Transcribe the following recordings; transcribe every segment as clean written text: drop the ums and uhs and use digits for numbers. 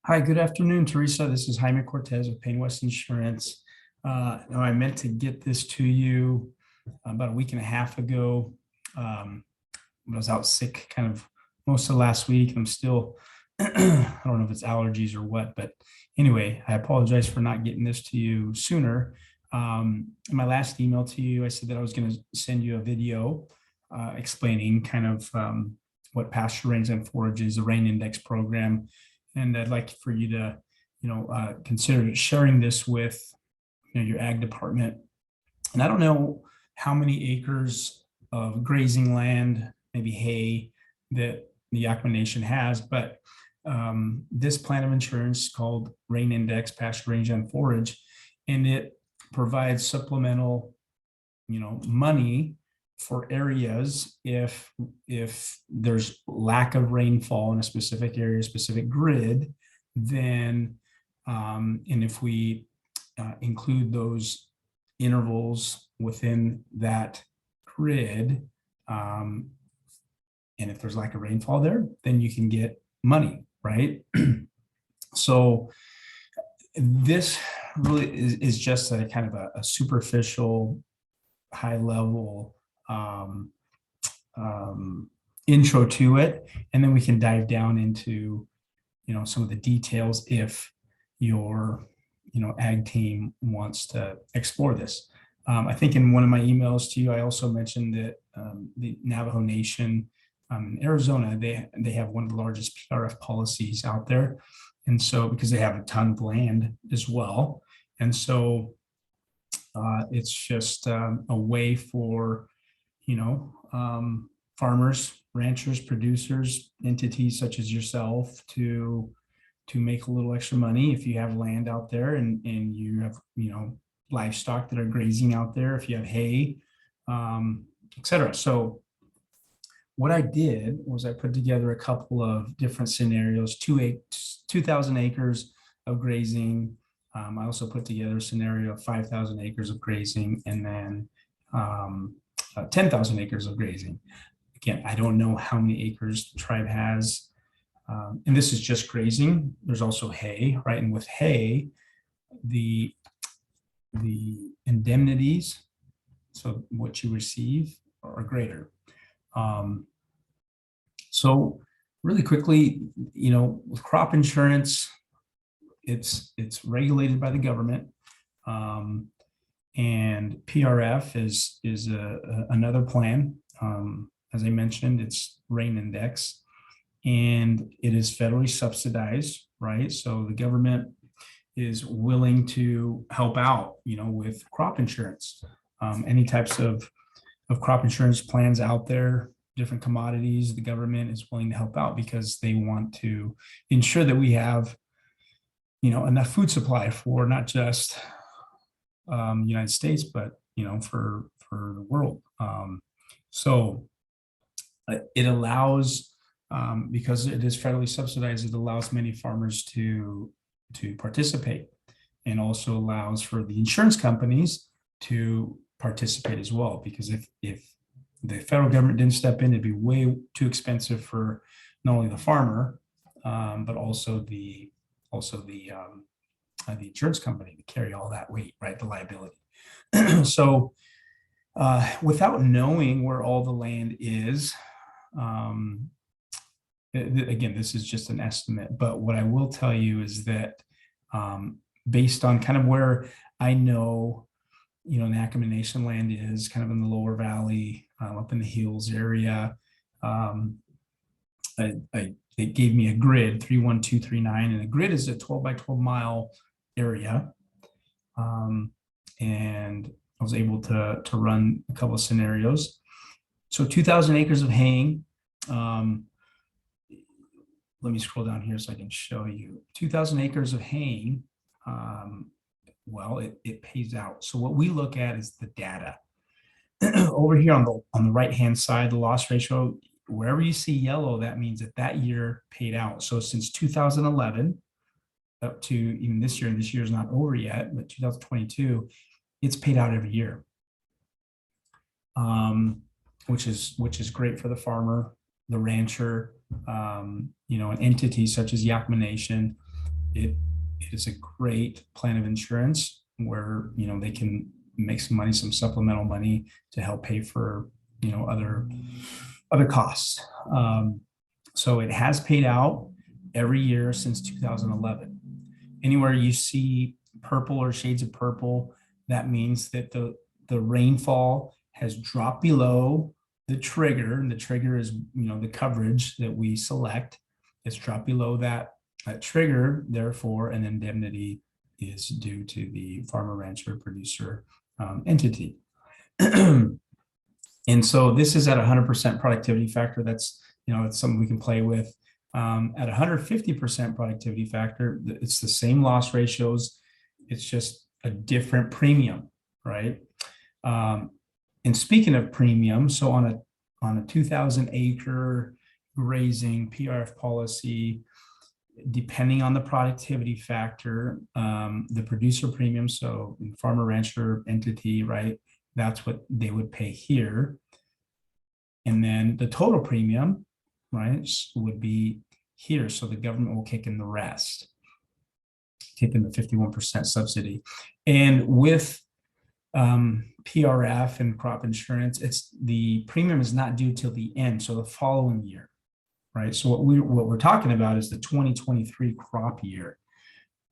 Hi, good afternoon, Teresa. This is Jaime Cortez with Payne West Insurance. Now I meant to get this to you about a week and a half ago. I was out sick kind of most of last week. I'm still, I don't know if it's allergies or what, but anyway, I apologize for not getting this to you sooner. In my last email to you, I said that I was going to send you a video explaining kind of what pasture range and forage is, the rain index program. And I'd like for you to, consider sharing this with, your ag department. And I don't know how many acres of grazing land, maybe hay, that the Yakama Nation has, but this plan of insurance called Rain Index Pasture Range and Forage, and it provides supplemental, money for areas if there's lack of rainfall in a specific area, specific grid, then and if we include those intervals within that grid, and if there's lack of rainfall there, then you can get money, right? So this really is just a kind of a superficial, high level intro to it, and then we can dive down into some of the details if your ag team wants to explore this. I think in one of my emails to you, I also mentioned that the Navajo Nation in Arizona, they have one of the largest PRF policies out there, and so because they have a ton of land as well, and so it's just a way for farmers, ranchers, producers, entities such as yourself to make a little extra money if you have land out there and you have livestock that are grazing out there, if you have hay, etc. So what I did was I put together a couple of different scenarios, 2,000 acres of grazing. I also put together a scenario of 5,000 acres of grazing, and then 10,000 acres of grazing. Again, I don't know how many acres the tribe has. And this is just grazing. There's also hay, right? And with hay, the indemnities, so what you receive, are greater. So really quickly, with crop insurance, it's regulated by the government. And PRF is another plan. As I mentioned, it's rain index, and it is federally subsidized, right? So the government is willing to help out, with crop insurance. Any types of crop insurance plans out there, different commodities, the government is willing to help out because they want to ensure that we have, enough food supply for not just the United States, but for the world. So it allows, because it is federally subsidized, it allows many farmers to participate, and also allows for the insurance companies to participate as well. Because if the federal government didn't step in, it'd be way too expensive for not only the farmer, but also the insurance company to carry all that weight, right? The liability. So without knowing where all the land is, again, this is just an estimate, but what I will tell you is that based on kind of where I know, Yakama Nation land is, kind of in the lower valley, up in the hills area, it gave me a grid 31239, and the grid is a 12 by 12 mile area. And I was able to run a couple of scenarios. So 2,000 acres of haying. Let me scroll down here so I can show you. 2,000 acres of haying, well, it pays out. So what we look at is the data. Over here on the right-hand side, the loss ratio, wherever you see yellow, that means that year paid out. So since 2011 up to even this year, and this year is not over yet, but 2022, it's paid out every year, which is great for the farmer, the rancher, an entity such as Yakama Nation. it is a great plan of insurance where, they can make some money, some supplemental money to help pay for, other costs. So it has paid out every year since 2011. Anywhere you see purple or shades of purple, that means that the rainfall has dropped below the trigger, and the trigger is, the coverage that we select. It's dropped below that trigger, therefore an indemnity is due to the farmer, rancher, producer entity. And so this is at 100% productivity factor. That's, it's something we can play with. At 150% productivity factor, it's the same loss ratios. It's just a different premium, right? And speaking of premium, so on a 2,000 acre grazing PRF policy, depending on the productivity factor, the producer premium, so farmer rancher entity, right? That's what they would pay here. And then the total premium, right, would be here. So the government will kick in the rest, kick in the 51% subsidy. And with PRF and crop insurance, it's the premium is not due till the end, so the following year, right? So what we're talking about is the 2023 crop year.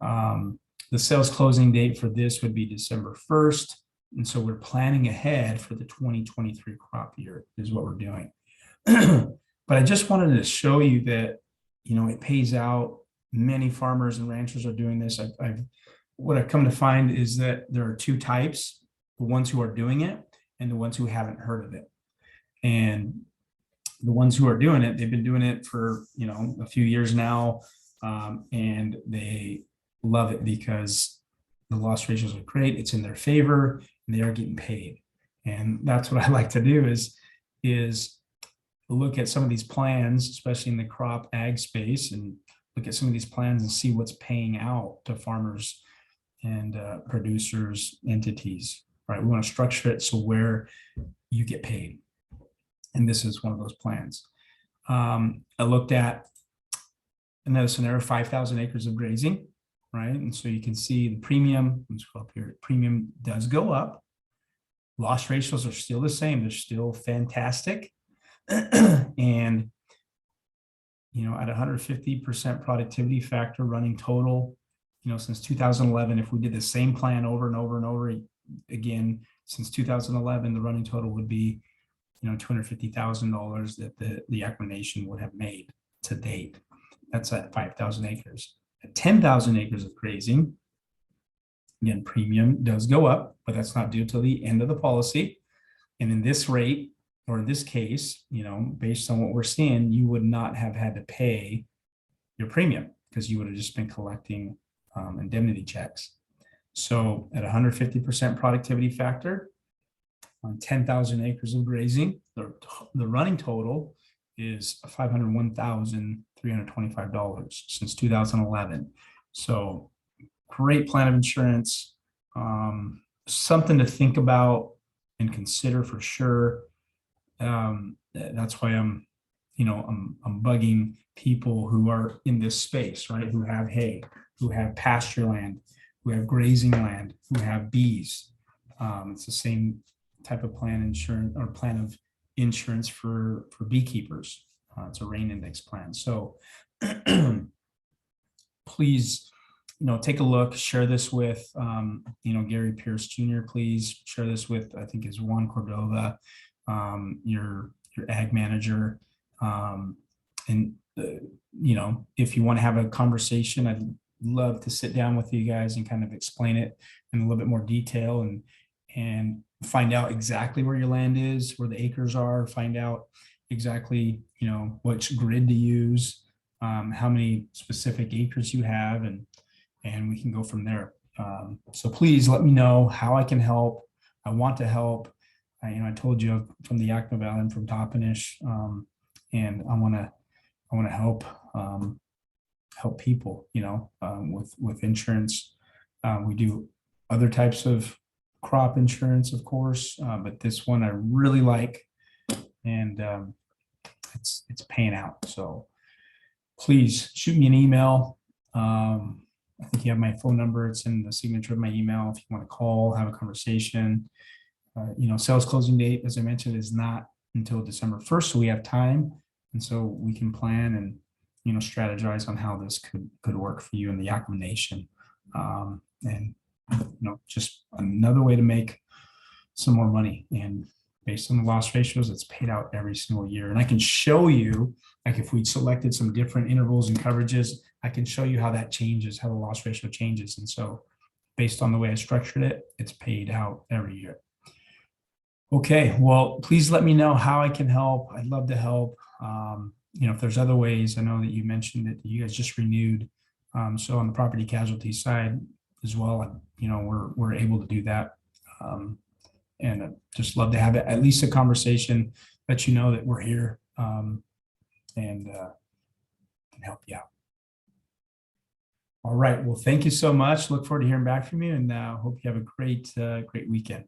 The sales closing date for this would be December 1st. And so we're planning ahead for the 2023 crop year is what we're doing. But I just wanted to show you that, it pays out. Many farmers and ranchers are doing this. What I've come to find is that there are two types: the ones who are doing it and the ones who haven't heard of it. And the ones who are doing it, they've been doing it for, a few years now. And they love it because the loss ratios are great. It's in their favor and they are getting paid. And that's what I like to do is look at some of these plans, especially in the crop ag space, and look at some of these plans and see what's paying out to farmers and producers, entities, right? We want to structure it so where you get paid. And this is one of those plans. I looked at another scenario, 5,000 acres of grazing, right? And so you can see the premium, let's go up here, premium does go up. Loss ratios are still the same. They're still fantastic. And, at 150% productivity factor running total, since 2011, if we did the same plan over and over and over again, since 2011, the running total would be, $250,000 that the Yakama Nation would have made to date. That's at 5,000 acres. At 10,000 acres of grazing, again, premium does go up, but that's not due till the end of the policy. And in this rate, or in this case, based on what we're seeing, you would not have had to pay your premium because you would have just been collecting indemnity checks. So at 150% productivity factor on 10,000 acres of grazing, the running total is $501,325 since 2011. So great plan of insurance, something to think about and consider for sure. That's why I'm bugging people who are in this space, right? Who have hay, who have pasture land, who have grazing land, who have bees. It's the same type of plan of insurance for beekeepers. It's a rain index plan. So please, take a look, share this with, Gary Pierce Jr. Please share this with, I think is Juan Cordova, your ag manager. If you want to have a conversation, I'd love to sit down with you guys and kind of explain it in a little bit more detail and find out exactly where your land is, where the acres are, find out exactly, which grid to use, how many specific acres you have, and we can go from there. So please let me know how I can help. I want to help. I told you I'm from the Yakama Valley, I'm from Toppenish, and I want to help people, with insurance. We do other types of crop insurance, of course, but this one I really like, and it's paying out. So please shoot me an email. I think you have my phone number. It's in the signature of my email. If you want to call, have a conversation. Sales closing date, as I mentioned, is not until December 1st. So we have time. And so we can plan and, strategize on how this could work for you in the Yakama Nation. And, just another way to make some more money. And based on the loss ratios, it's paid out every single year. And I can show you, like if we selected some different intervals and coverages, I can show you how that changes, how the loss ratio changes. And so based on the way I structured it, it's paid out every year. Okay, well, please let me know how I can help. I'd love to help. If there's other ways, I know that you mentioned that you guys just renewed. So on the property casualty side as well, we're able to do that. And I'd just love to have at least a conversation, let you know that we're here and can help you out. All right. Well, thank you so much. Look forward to hearing back from you, and hope you have a great weekend.